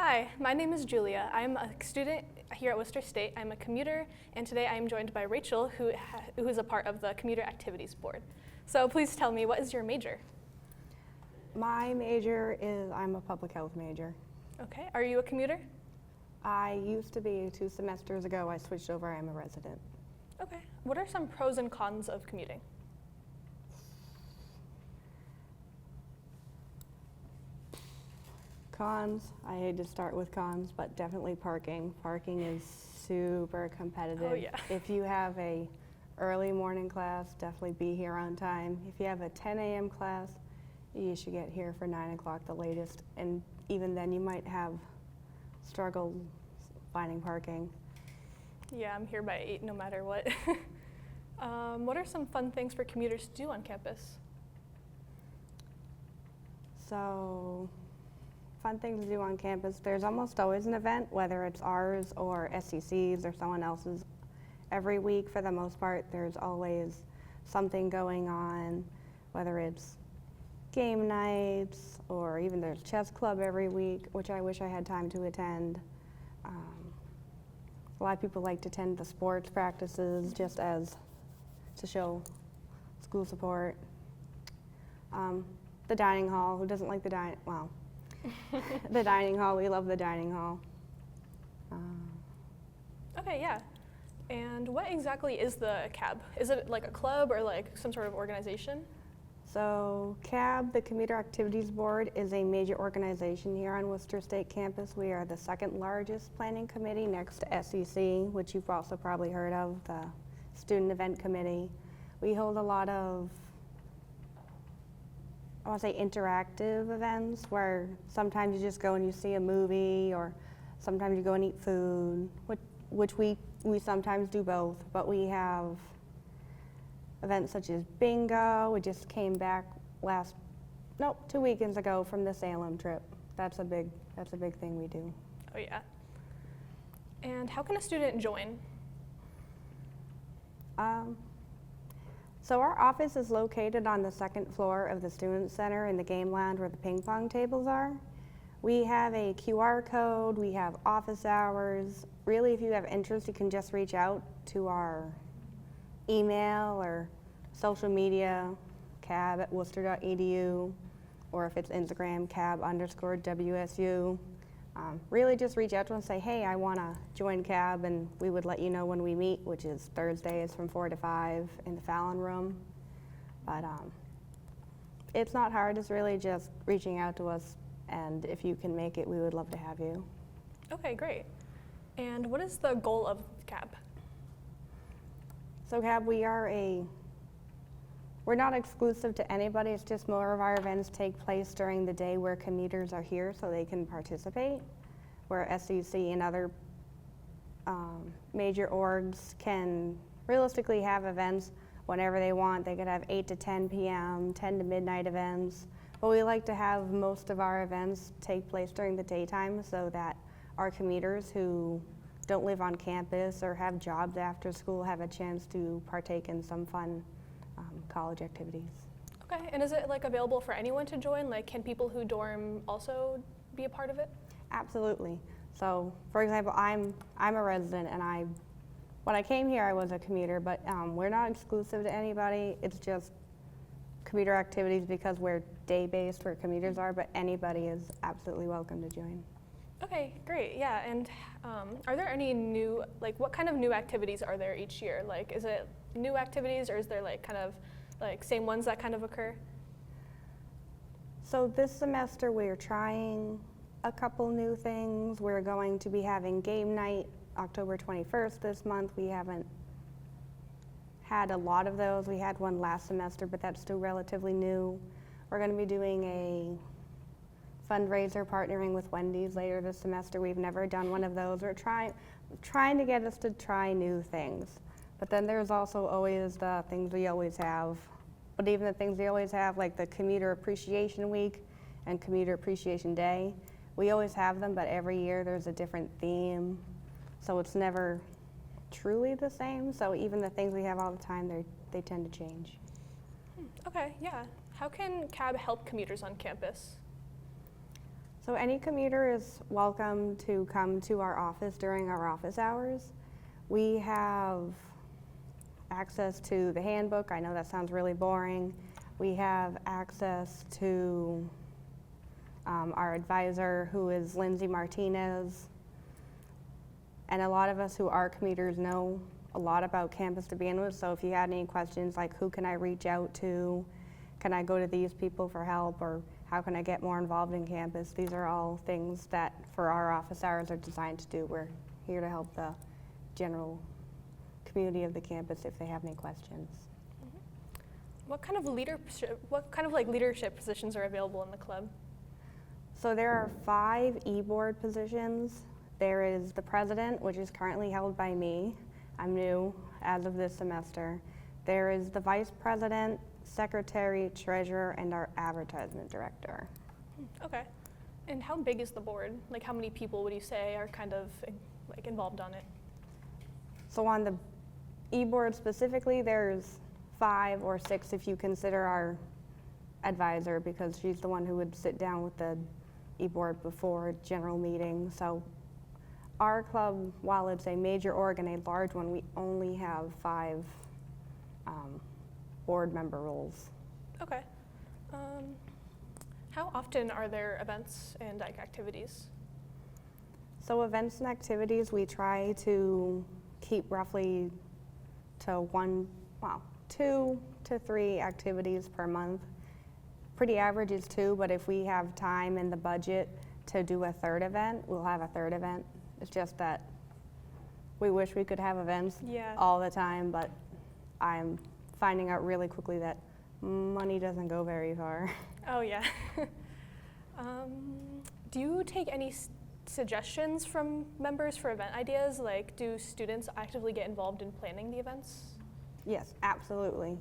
Hi, my name is Julia. I'm a student here at Worcester State. I'm a commuter, and today I am joined by Rachel, who is a part of the Commuter Activities Board. So please tell me, what is your major? My major is, I'm a public health major. Okay, are you a commuter? I used to be 2 semesters ago. I switched over, I'm a resident. Okay, what are some pros and cons of commuting? Cons, I hate to start with cons, but definitely parking. Parking is super competitive. Oh, yeah. If you have a early morning class, definitely be here on time. If you have a 10 a.m. class, you should get here for 9 o'clock the latest. And even then you might have struggle finding parking. Yeah, I'm here by 8 no matter what. What are some fun things for commuters to do on campus? So, fun things to do on campus. There's almost always an event, whether it's ours or SCC's or someone else's. Every week, for the most part, there's always something going on, whether it's game nights or even there's chess club every week, which I wish I had time to attend. A lot of people like to attend the sports practices just as to show school support. The dining hall, who doesn't like the dining, well, the dining hall, we love the dining hall. Okay, yeah. And what exactly is the CAB? Is it like a club or like some sort of organization? So CAB, the Commuter Activities Board, is a major organization here on Worcester State campus. We are the second largest planning committee next to SEC, which you've also probably heard of, the Student Event Committee. We hold a lot of, I want to say, interactive events where sometimes you just go and you see a movie, or sometimes you go and eat food, which we sometimes do both. But we have events such as bingo. We just came back 2 weekends ago from the Salem trip. That's a big thing we do. Oh yeah. And how can a student join? So our office is located on the 2nd floor of the Student Center in the game lounge where the ping pong tables are. We have a QR code, we have office hours. Really, if you have interest, you can just reach out to our email or social media, cab@worcester.edu, or if it's Instagram, cab_WSU. Really just reach out to us and say, hey, I want to join CAB, and we would let you know when we meet, which is Thursdays from 4 to 5 in the Fallon room. But it's not hard, it's really just reaching out to us, and if you can make it, we would love to have you. Okay, great. And what is the goal of CAB? So CAB, we're not exclusive to anybody, it's just more of our events take place during the day where commuters are here so they can participate, where SEC and other major orgs can realistically have events whenever they want. They could have 8 to 10 p.m., 10 to midnight events, but we like to have most of our events take place during the daytime so that our commuters who don't live on campus or have jobs after school have a chance to partake in some fun college activities. Okay, and is it like available for anyone to join? Like, can people who dorm also be a part of it? Absolutely. So, for example, I'm a resident, and when I came here, I was a commuter, but we're not exclusive to anybody. It's just commuter activities because we're day-based where commuters are, but anybody is absolutely welcome to join. Okay, great, yeah, and are there any new, like what kind of new activities are there each year? Like, is it new activities, or is there like kind of like same ones that kind of occur? So this semester we're trying a couple new things. We're going to be having game night October 21st this month. We haven't had a lot of those. We had one last semester, but that's still relatively new. We're going to be doing a fundraiser partnering with Wendy's later this semester. We've never done one of those. We're trying to get us to try new things. But then there's also always the things we always have. But even the things we always have, like the Commuter Appreciation Week and Commuter Appreciation Day, we always have them, but every year there's a different theme. So it's never truly the same. So even the things we have all the time, they tend to change. Okay, yeah. How can CAB help commuters on campus? So any commuter is welcome to come to our office during our office hours. We have access to the handbook. I know that sounds really boring. We have access to our advisor, who is Lindsay Martinez. And a lot of us who are commuters know a lot about campus to begin with. So if you had any questions like who can I reach out to, can I go to these people for help, or how can I get more involved in campus, these are all things that for our office hours are designed to do. We're here to help the general community of the campus if they have any questions. What kind of leadership positions are available in the club? So there are 5 e-board positions. There is the president, which is currently held by me. I'm new as of this semester. There is the vice president, secretary, treasurer, and our advertisement director. Okay. And how big is the board? Like, how many people would you say are kind of like involved on it? So on the e-board specifically, there's 5 or 6 if you consider our advisor, because she's the one who would sit down with the e-board before general meeting. So our club, while it's a major org and a large one, we only have 5 board member roles. Okay. How often are there events and like activities? So events and activities, we try to keep roughly to 2 to 3 activities per month. Pretty average is 2, but if we have time in the budget to do a 3rd event, we'll have a 3rd event. It's just that we wish we could have events all the time, but I'm finding out really quickly that money doesn't go very far. Oh yeah. Do you take any suggestions from members for event ideas? Like, do students actively get involved in planning the events? Yes, absolutely.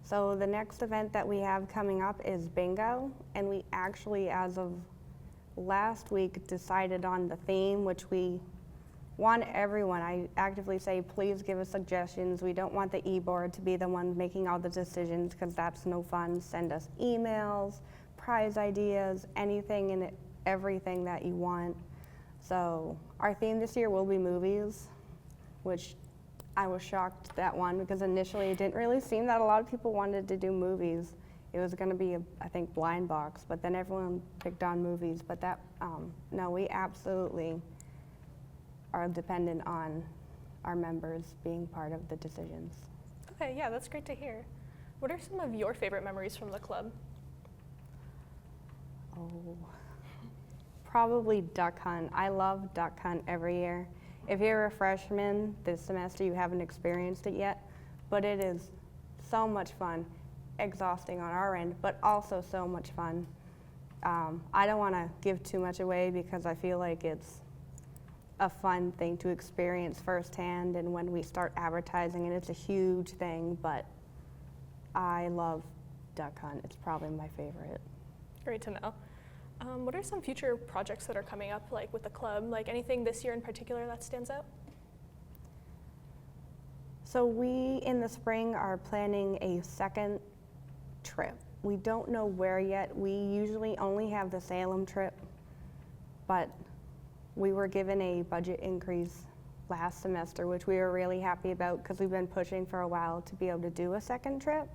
So the next event that we have coming up is bingo, and we actually, as of last week, decided on the theme, which we want everyone. I actively say, please give us suggestions. We don't want the e-board to be the one making all the decisions, because that's no fun. Send us emails, prize ideas, anything and everything that you want. So our theme this year will be movies, which I was shocked that one, because initially it didn't really seem that a lot of people wanted to do movies. It was going to be, I think, blind box, but then everyone picked on movies. But that, no, we absolutely are dependent on our members being part of the decisions. Okay, yeah, that's great to hear. What are some of your favorite memories from the club? Oh, probably duck hunt. I love duck hunt every year. If you're a freshman this semester, you haven't experienced it yet, but it is so much fun. Exhausting on our end, but also so much fun. I don't want to give too much away, because I feel like it's a fun thing to experience firsthand, and when we start advertising, and it's a huge thing, but I love duck hunt. It's probably my favorite. Great to know. What are some future projects that are coming up, like with the club? Like anything this year in particular that stands out? So we, in the spring, are planning a 2nd trip. We don't know where yet. We usually only have the Salem trip, but we were given a budget increase last semester, which we were really happy about, because we've been pushing for a while to be able to do a 2nd trip.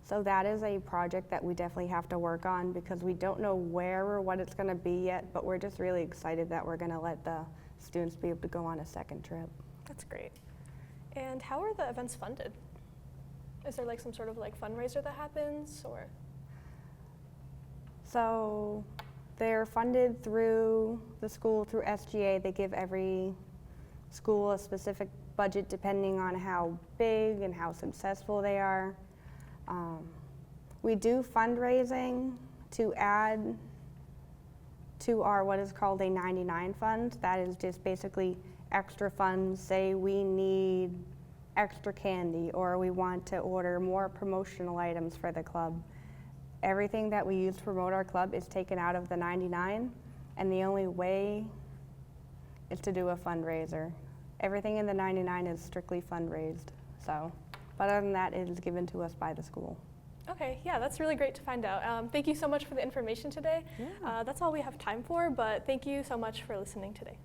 So that is a project that we definitely have to work on, because we don't know where or what it's going to be yet, but we're just really excited that we're going to let the students be able to go on a 2nd trip. That's great. And how are the events funded? Is there like some sort of like fundraiser that happens, or? So they're funded through the school, through SGA. They give every school a specific budget depending on how big and how successful they are. We do fundraising to add to our what is called a 99 fund. That is just basically extra funds. Say we need extra candy, or we want to order more promotional items for the club. Everything that we use to promote our club is taken out of the 99, and the only way is to do a fundraiser. Everything in the 99 is strictly fundraised. So, but other than that, it is given to us by the school. Okay, yeah, that's really great to find out. Thank you so much for the information today. Yeah. That's all we have time for, but thank you so much for listening today.